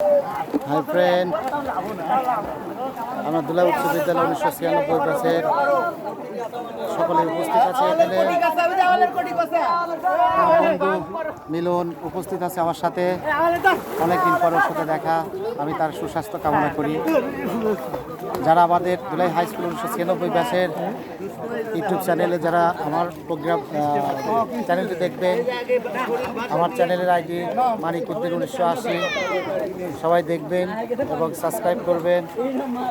Hi friend, আমরা দুলা উচ্চ বিদ্যালয় 1996 ব্যাচের সকলে উপস্থিত আছে। এখানে বন্ধু মিলন উপস্থিত আছে আমার সাথে। অনেকদিন পর ওর সাথে দেখা, আমি তার সুস্বাস্থ্য কামনা করি। যারা আমাদের দুলাই হাই স্কুল 1996 ব্যাচের ইউটিউব চ্যানেলে যারা আমার প্রোগ্রাম চ্যানেলটি দেখবেন, আমার চ্যানেলের আইডি মানিকুদ্দিন 1980, সবাই দেখবেন এবং সাবস্ক্রাইব করবেন,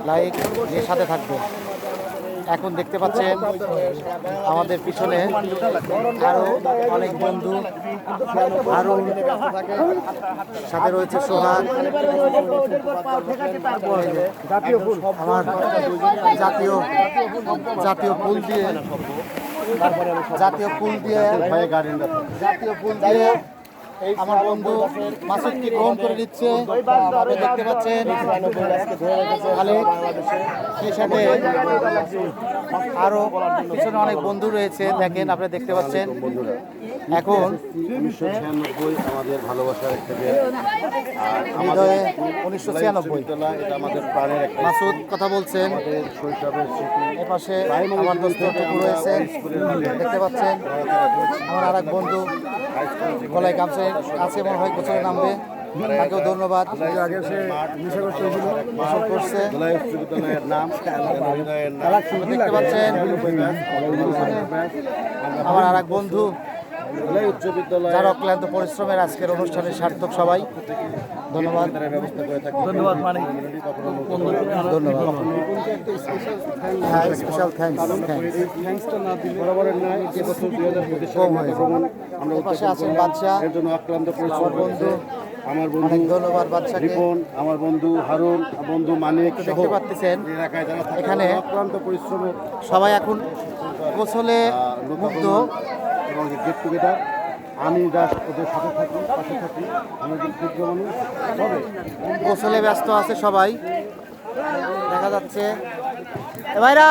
লাইক দিয়ে সাথে থাকবেন। এখন দেখতে পাচ্ছেন আমাদের পিছনে আরও অনেক বন্ধু, আরও সাথে রয়েছে সোহাগ। আমার জাতীয় ফুল দিয়ে আমার বন্ধু মাসুদকে গ্রহণ করে দিচ্ছে। আপনি দেখতে পাচ্ছেন সেই সাথে আরো পিছনে অনেক বন্ধু রয়েছে, দেখেন আপনি দেখতে পাচ্ছেন। এখন 1996 আমাদের ভালোবাসার একটা হৃদয়ে 1996 এটা আমাদের প্রাণের একটা মাসুদ কথা বলছেন। শৈশবের স্মৃতি। এপাশে আমার দোস্ত টুকু রয়েছে, দেখতে পাচ্ছেন। আমার আর এক বন্ধু গলায় গামছে আছে, মনে হয় গোছলে নামবে, তাকেও ধন্যবাদ। আগে সে নেশা করছে ধুলাই উচ্চ বিদ্যালয়ের নাম দেখতে পাচ্ছেন। আমার আর এক বন্ধু ধুলাই উচ্চ বিদ্যালয় যারা অক্লান্ত পরিশ্রমের আজকের অনুষ্ঠানের সার্থক সবাই ধন্যবাদ। ব্যবস্থা করে থাকি। ধন্যবাদ মানে ধন্যবাদ, হ্যাঁ স্পেশাল থ্যাঙ্কসটা না দিলে বরাবরের নয়, যে বছর 2025 কম হয়ে ভ্রমণ আমরা পাশে আছেন বাদশা, এর জন্য অক্লান্ত আমার পরিশ্রম বন্ধু, আমার অনেক বন্ধু ধন্যবাদ বাদশাকে। রিপন, আমার বন্ধু হারুন, বন্ধু মানিক সহ দেখতে পাচ্ছেন এলাকায় যারা থাকে এখানে অক্লান্ত পরিশ্রমের সবাই এখন গোসলে মুগ্ধ। এবং গেট টুগেদার আমি জাস্ট ওদের সাথে থাকি, পাশে থাকি। আমাদের ক্ষুদ্র মানুষ তবে গোসলে ব্যস্ত আছে সবাই, দেখা যাচ্ছে। এ ভাইরা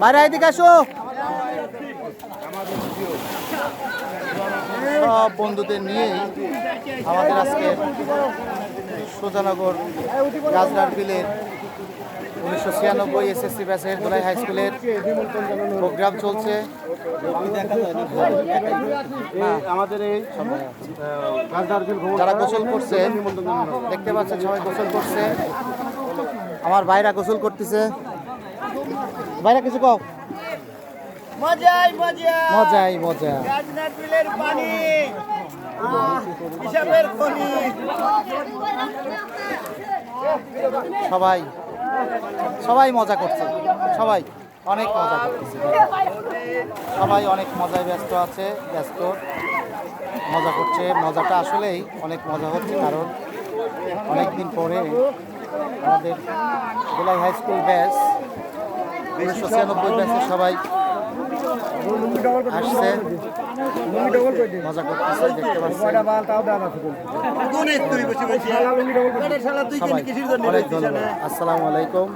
ভাইরা এদিকে আসো। সব বন্ধুদের নিয়েই আমাদের আজকে সুজানগর গাজরার বিলের 1996 এসএসসি ব্যাচের দুলাই হাই স্কুলের প্রোগ্রাম চলছে। আমাদের এই যারা গোসল করছে দেখতে পাচ্ছেন, সবাই গোসল করছে। আমার ভাইরা গোসল করতেছে। ভাইরা কিছু কও। মজাই মজা মজাই মজা, গাজনার বিলের পানি হিসাবের খনি। সবাই সবাই মজা করছে, সবাই অনেক মজা করতেছে, সবাই অনেক মজায় ব্যস্ত আছে, ব্যস্ত মজা করছে। মজাটা আসলেই অনেক মজা হচ্ছে, কারণ অনেক দিন পরে আমাদের দুলাই হাই স্কুল ব্যাচ 1996 ব্যাচে সবাই আসছে, মজা করতেছে, দেখতে পাচ্ছেন। সবাই অনেক ধন্যবাদ। আসসালামু আলাইকুম।